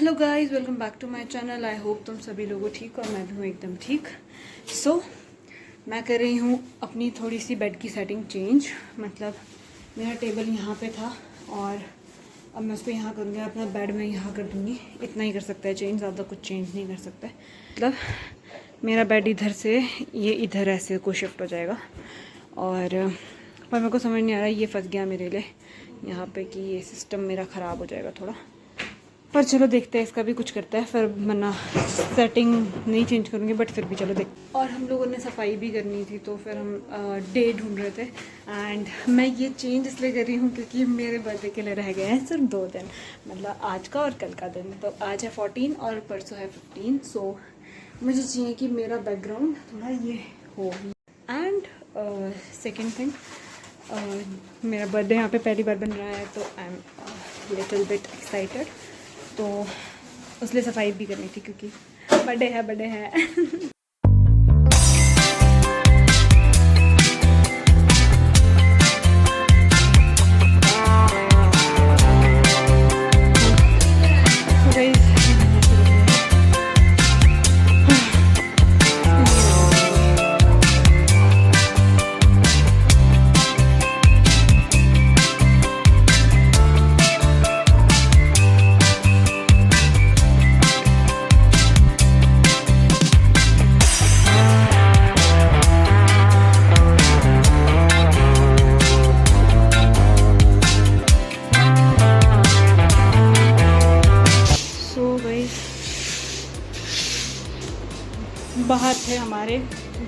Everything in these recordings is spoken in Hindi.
Hello guys, welcome back to my channel. I hope तुम सभी लोगों ठीक और मैं भी हूँ एकदम ठीक। सो मैं कर रही हूँ अपनी थोड़ी सी बेड की सेटिंग चेंज। मतलब मेरा टेबल यहाँ पे था और अब मैं उसको यहाँ करूँगी, अपना बेड में यहाँ कर दूँगी। इतना ही कर सकता है चेंज, ज़्यादा कुछ चेंज नहीं कर सकता है। मतलब मेरा बेड इधर से ये इधर ऐसे को शिफ्ट हो जाएगा और पर मेरे को समझ नहीं आ रहा, ये फंस गया मेरे लिए यहाँ पे कि ये सिस्टम मेरा ख़राब हो जाएगा थोड़ा। पर चलो देखते हैं, इसका भी कुछ करता है फिर, वरना सेटिंग नहीं चेंज करूँगी बट फिर भी चलो देख। और हम लोगों ने सफाई भी करनी थी तो फिर हम डे ढूंढ रहे थे एंड मैं ये चेंज इसलिए कर रही हूँ क्योंकि मेरे बर्थडे के लिए रह गए हैं सिर्फ 2 दिन, मतलब आज का और कल का दिन। तो आज है 14 और परसों है 15। सो मुझे चाहिए कि मेरा बैकग्राउंड थोड़ा ये हो। एंड सेकेंड थिंग, मेरा बर्थडे यहाँ पे पहली बार बन रहा है तो I am little bit excited. तो उसलिए सफाई भी करनी थी क्योंकि बर्थडे है बाहर थे हमारे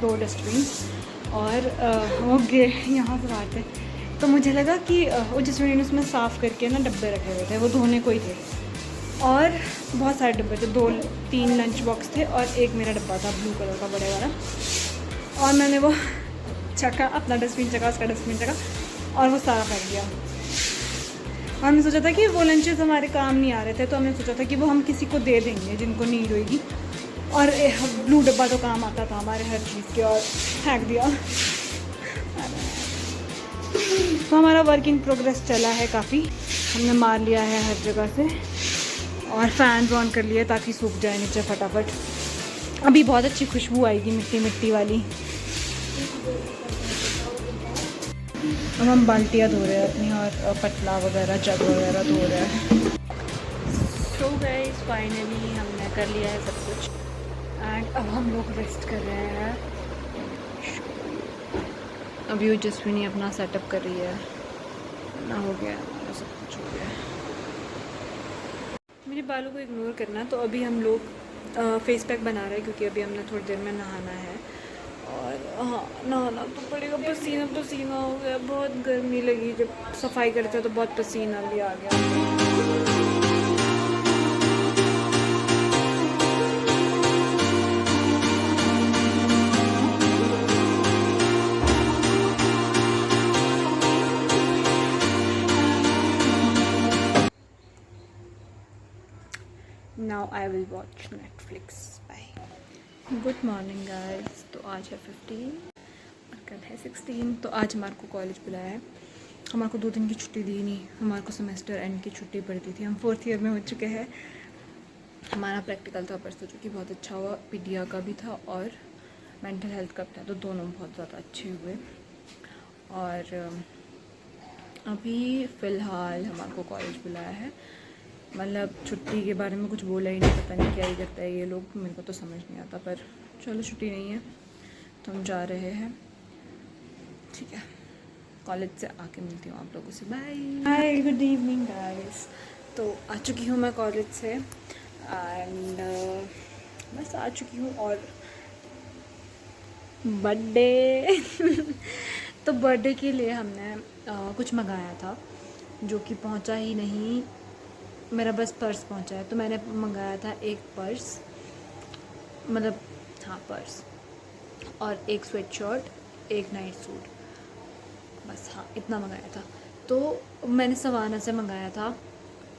2 डस्टबिन और वो यहाँ से बाहर थे तो मुझे लगा कि वो जिस ने उसमें साफ़ करके ना डब्बे रखे हुए थे, वो धोने को ही थे और बहुत सारे डब्बे थे, 2-3 लंच बॉक्स थे और एक मेरा डब्बा था ब्लू कलर का बड़े वाला। और मैंने वो चका, अपना डस्टबिन चका, उसका डस्टबिन चका और वो सारा फेंक दिया। और हमने सोचा था कि वो लंचेस हमारे काम नहीं आ रहे थे तो हमने सोचा था कि वो हम किसी को दे देंगे जिनको नीड होगी, और ब्लू डब्बा तो काम आता था हमारे हर चीज़ के, और फेंक दिया। तो हमारा वर्क इन प्रोग्रेस चला है काफ़ी, हमने मार लिया है हर जगह से और फैन ऑन कर लिए ताकि सूख जाए नीचे फटाफट। अभी बहुत अच्छी खुशबू आएगी मिट्टी मिट्टी वाली। अब हम बाल्टियाँ धो रहे हैं अपनी और पटला वगैरह, जग वगैरह धो रहे हैं। सो गाइस फाइनली हमने कर लिया है सब कुछ एंड अब हम लोग रेस्ट कर रहे हैं। अभी वो जसविनी अपना सेटअप कर रही है ना, हो गया हमारा सब कुछ हो गया। मेरे बालों को इग्नोर करना। तो अभी हम लोग फेस पैक बना रहे हैं क्योंकि अभी हमने थोड़ी देर में नहाना है और हाँ नहाना तो पड़ेगा। पसीना पसीना हो गया, बहुत गर्मी लगी, जब सफाई करते तो बहुत पसीना भी आ गया। Now I will watch Netflix. Bye. Good morning guys. तो आज है 15 और कल है 16। तो आज हमारे को कॉलेज बुलाया है। हमारे को 2 दिन की छुट्टी दी नहीं, हमारे को सेमेस्टर एंड की छुट्टी पड़ती थी। हम 4th ईयर में हो चुके हैं। हमारा प्रैक्टिकल था परसों जो कि बहुत अच्छा हुआ, पीडिया का भी था और मेंटल हेल्थ का भी था, तो दोनों बहुत ज़्यादा अच्छे हुए। और अभी फ़िलहाल हमारे को कॉलेज बुलाया है, मतलब छुट्टी के बारे में कुछ बोला ही नहीं, पता नहीं क्या ही करता है ये लोग, मेरे को तो समझ नहीं आता। पर चलो छुट्टी नहीं है तो हम जा रहे हैं, ठीक है। कॉलेज से आके मिलती हूँ आप लोगों से। Bye hi, good evening guys. तो आ चुकी हूँ मैं कॉलेज से एंड बस आ चुकी हूँ। और बर्थडे तो बर्थडे के लिए हमने कुछ मंगाया था जो कि पहुँचा ही नहीं। मेरा बस पर्स पहुंचा है, तो मैंने मंगाया था एक पर्स, मतलब हाँ पर्स, और एक स्वेट शर्ट, एक नाइट सूट, बस हाँ इतना मंगाया था। तो मैंने सवाना से मंगाया था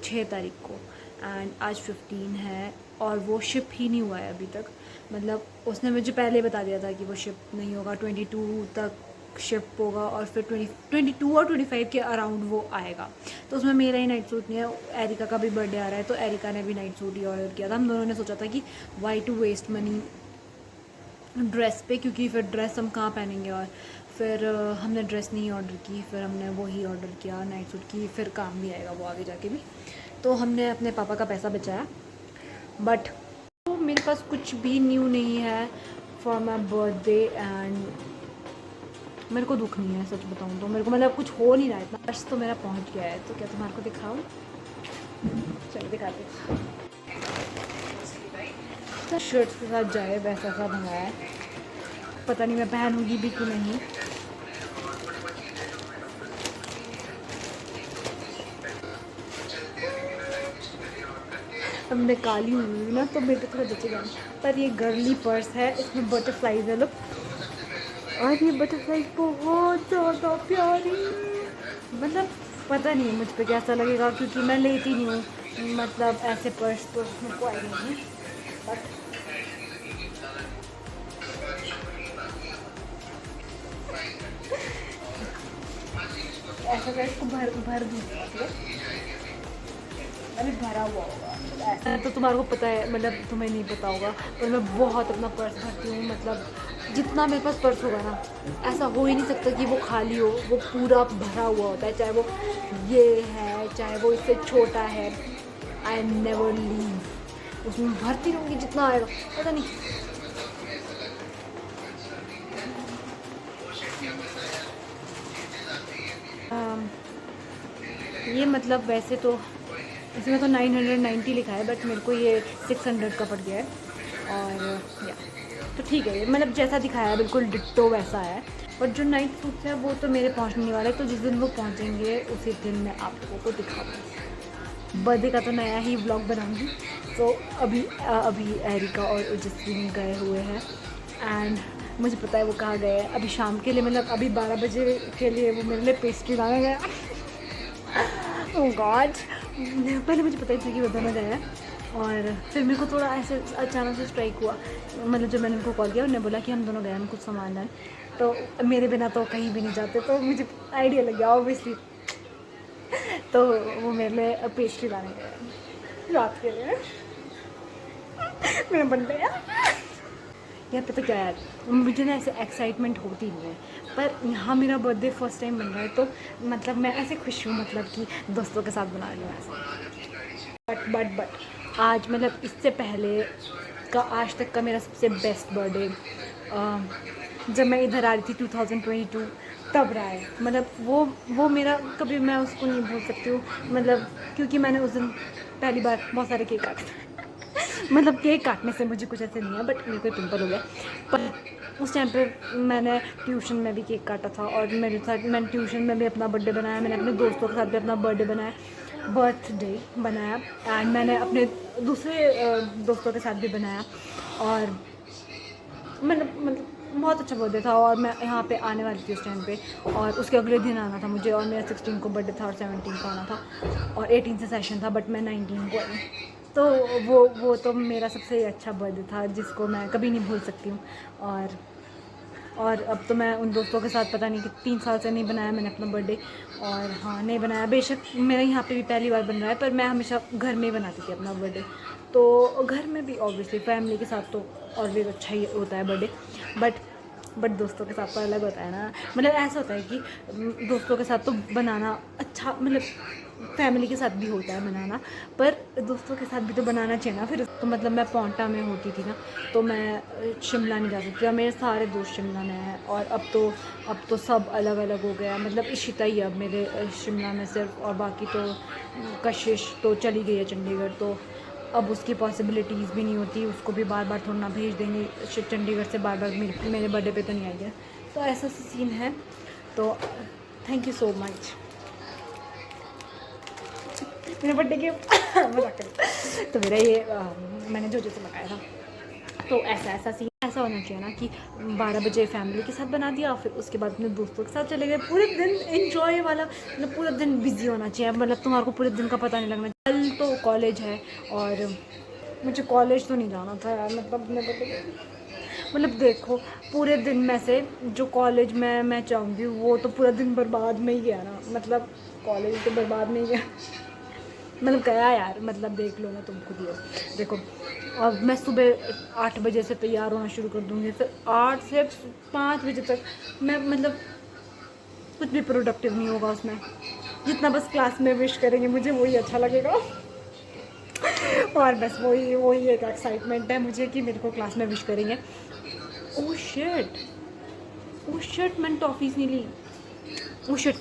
6 तारीख को एंड आज 15 है और वो शिप ही नहीं हुआ है अभी तक। मतलब उसने मुझे पहले बता दिया था कि वो शिप नहीं होगा, 22 तक शिप होगा और फिर 22 और 25 के अराउंड वो आएगा। तो उसमें मेरा ही नाइट सूट नहीं है, एरिका का भी बर्थडे आ रहा है, तो एरिका ने भी नाइट सूट ही ऑर्डर किया था। हम दोनों ने सोचा था कि why to waste money dress पे, क्योंकि फिर ड्रेस हम कहाँ पहनेंगे। और फिर हमने ड्रेस नहीं ऑर्डर की, फिर हमने वो ही ऑर्डर किया नाइट सूट की, फिर काम भी आएगा वो आगे जाके भी। तो हमने अपने पापा का पैसा बचाया। बट तो मेरे पास कुछ भी न्यू नहीं है फॉर माई बर्थडे एंड मेरे को दुख नहीं है, सच बताऊँ तो मेरे को मतलब कुछ हो नहीं रहा है इतना। बस तो मेरा पहुँच गया है, तो क्या तुम्हारे को दिखाऊँ? चलो दिखाते। शर्ट के साथ जाए वैसा सा मंगाया है, पता नहीं मैं पहनूंगी भी कि नहीं। अब मैं काली हुई ना तो मेरे को थोड़ा जचेगा, पर ये गर्ली पर्स है, इसमें बटरफ्लाइज है। लोग, और ये बटरफ्लाइज बहुत ज़्यादा प्यारी, मतलब पता नहीं मुझ पर कैसा लगेगा, क्योंकि मैं लेती नहीं हूँ मतलब ऐसे पर्स, तो मेरे को आइडिया नहीं। बट ऐसा कर इसको भर दूँगा, अभी भरा हुआ होगा ऐसा। तो तुम्हारे को पता है, मतलब तुम्हें नहीं पता होगा, पर मैं बहुत अपना पर्स भरती हूँ। मतलब जितना मेरे पास पर्स होगा ना, ऐसा हो ही नहीं सकता कि वो खाली हो, वो पूरा भरा हुआ होता है। चाहे वो ये है, चाहे वो इससे छोटा है, आई नेवर लीव, उसमें भरती रहूँगी जितना आएगा। पता नहीं ये मतलब वैसे तो इसमें तो 990 लिखा है, बट मेरे को ये 600 का पड़ गया है। और या तो ठीक है, ये मतलब जैसा दिखाया है बिल्कुल डिट्टो वैसा है। बट जो नाइट सूट्स हैं वो तो मेरे पहुंचने वाले हैं, तो जिस दिन वो पहुंचेंगे उसी दिन मैं आप लोगों को दिखाऊंगी। बर्थडे का तो नया ही व्लॉग बनाऊंगी। तो अभी एरिका और ओजस्विनी गए हुए हैं एंड मुझे पता है वो कहाँ गए हैं। अभी शाम के लिए, मतलब अभी 12 बजे के लिए वो मेरे लिए पेस्ट्री लाने गया। ओह गॉड, पहले मुझे पता ही था कि वो दोनों गए हैं, और फिर मेरे को थोड़ा ऐसे अचानक से स्ट्राइक हुआ। मतलब जब मैंने उनको कॉल किया, उन्होंने बोला कि हम दोनों गए, हम कुछ सामान लाए, तो मेरे बिना तो कहीं भी नहीं जाते, तो मुझे आइडिया लग गया ऑब्वियसली। तो वो मेरे लिए पेस्ट्री लाने गए रात के लिए। मेरा बर्थडे है यार, पता क्या यार, मुझे ना ऐसे एक्साइटमेंट होती नहीं है, पर यहाँ मेरा बर्थडे फर्स्ट टाइम बन रहा है, तो मतलब मैं ऐसे खुश हूँ, मतलब कि दोस्तों के साथ बना रही हूँ ऐसे। बट आज मतलब इससे पहले का आज तक का मेरा सबसे बेस्ट बर्थडे जब मैं इधर आ रही थी 2022 तब रहा है। मतलब वो मेरा कभी मैं उसको नहीं भूल सकती हूँ, मतलब क्योंकि मैंने उस दिन पहली बार बहुत सारे केक काटे। मतलब केक काटने से मुझे कुछ ऐसे नहीं है, बट मेरे को पिंपल हो गया। पर उस टाइम पे मैंने ट्यूशन में भी केक काटा था, और मेरे साथ मैंने ट्यूशन में भी अपना बर्थडे बनाया, मैंने अपने दोस्तों के साथ भी अपना बर्थडे बनाया एंड मैंने अपने दूसरे दोस्तों के साथ भी बनाया। और मतलब बहुत अच्छा बर्थडे था, और मैं यहाँ पे आने वाली थी उस टाइम पे, और उसके अगले दिन आना था मुझे, और मेरा 16 को बर्थडे था और 17 को आना था, और 18 से सेशन था, बट मैं 19 को आई। तो वो तो मेरा सबसे अच्छा बर्थडे था जिसको मैं कभी नहीं भूल सकती हूँ। और अब तो मैं उन दोस्तों के साथ पता नहीं कि 3 साल से नहीं बनाया मैंने अपना बर्थडे। और हाँ, नहीं बनाया, बेशक मेरा यहाँ पे भी पहली बार बन रहा है, पर मैं हमेशा घर में ही बनाती थी अपना बर्थडे। तो घर में भी ऑब्वियसली फैमिली के साथ तो और भी अच्छा ही होता है बर्थडे, बट दोस्तों के साथ तो अलग होता है ना। मतलब ऐसा होता है कि दोस्तों के साथ तो बनाना अच्छा, मतलब फैमिली के साथ भी होता है बनाना, पर दोस्तों के साथ भी तो बनाना चाहिए ना। फिर तो मतलब मैं पौंटा में होती थी ना, तो मैं शिमला नहीं जा सकती, और मेरे सारे दोस्त शिमला में हैं, और अब तो सब अलग अलग हो गया। मतलब इशिता ही अब मेरे शिमला में सिर्फ, और बाकी तो कशिश तो चली गई है चंडीगढ़, तो अब उसकी पॉसिबिलिटीज़ भी नहीं होती, उसको भी बार बार थोड़ा ना भेज देंगे चंडीगढ़ से बार बार। मेरे बर्थडे पे तो नहीं आई है, तो ऐसा सीन है। तो थैंक यू सो मच मेरे बर्थडे के मजाक करें। तो मेरा ये मैंने जो से लगाया था, तो ऐसा सीन ऐसा होना चाहिए ना कि 12 बजे फैमिली के साथ बना दिया, फिर उसके बाद अपने दोस्तों के साथ चले गए, पूरे दिन एंजॉय वाला, मतलब पूरा दिन बिजी होना चाहिए। मतलब तुम्हारे को पूरे दिन का पता नहीं लगना। कल तो कॉलेज है, और मुझे कॉलेज तो नहीं जाना था यार, मतलब अपने बर्थडे मतलब देखो, पूरे दिन में से जो कॉलेज में मैं चाहूँगी वो तो पूरा दिन बर्बाद में ही गया ना, मतलब कॉलेज तो बर्बाद में ही गया, मतलब गया यार, मतलब देख लो ना तुम खुद ही। देखो अब मैं सुबह 8 बजे से तैयार होना शुरू कर दूँगी, फिर 8 से 5 बजे तक मैं मतलब कुछ भी प्रोडक्टिव नहीं होगा उसमें, जितना बस क्लास में विश करेंगे मुझे वही अच्छा लगेगा। और बस वही एक एक्साइटमेंट है मुझे कि मेरे को क्लास में विश करेंगे। ओह शिट, ओह शिट, मैंने टॉफ़ीज़ नहीं ली। Oh shit.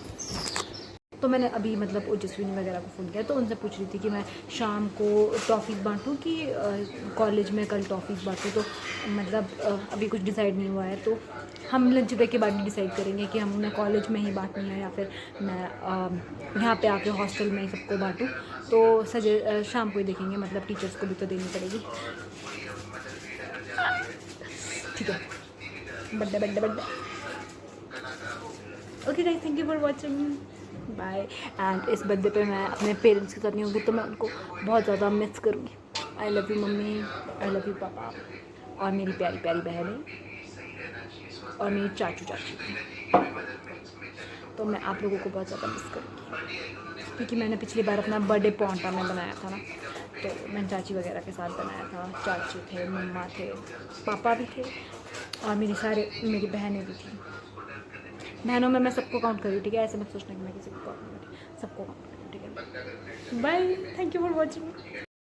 तो मैंने अभी मतलब ओजस्विनी वगैरह को फ़ोन किया, तो उनसे पूछ रही थी कि मैं शाम को टॉफ़ीज़ बांटूँ कि कॉलेज में कल टॉफ़ीज़ बांटूँ। तो मतलब अभी कुछ डिसाइड नहीं हुआ है, तो हम लंच ब्रेक के बाद ही डिसाइड करेंगे कि हम उन्हें कॉलेज में ही बांटनी है या फिर मैं यहाँ पे आके हॉस्टल में ही सबको बांटूँ। तो शाम को ही देखेंगे, मतलब टीचर्स को भी तो देनी पड़ेगी। ठीक है, birthday birthday birthday. Okay guys, thank you for watching, bye. And इस बर्थडे पे मैं अपने पेरेंट्स के साथ नहीं होंगी, तो मैं उनको बहुत ज़्यादा मिस करूँगी। I love you mummy, I love you पापा, और मेरी प्यारी प्यारी बहनें, और मेरी चाचू चाची। तो मैं आप लोगों को बहुत ज़्यादा मिस करूँगी, क्योंकि मैंने पिछली बार अपना बर्थडे पॉन्टा में बनाया था ना, तो मैंने चाची वगैरह के साथ बनाया था। चाची थे, मम्मा थे, पापा भी थे, और मेरी बहनें भी थी। बहनों में मैं सबको काउंट करी, ठीक है, ऐसे मत सोचना कि मैं किसी को काउंट नहीं करी, सबको काउंट करी, ठीक है। Bye, thank you for watching.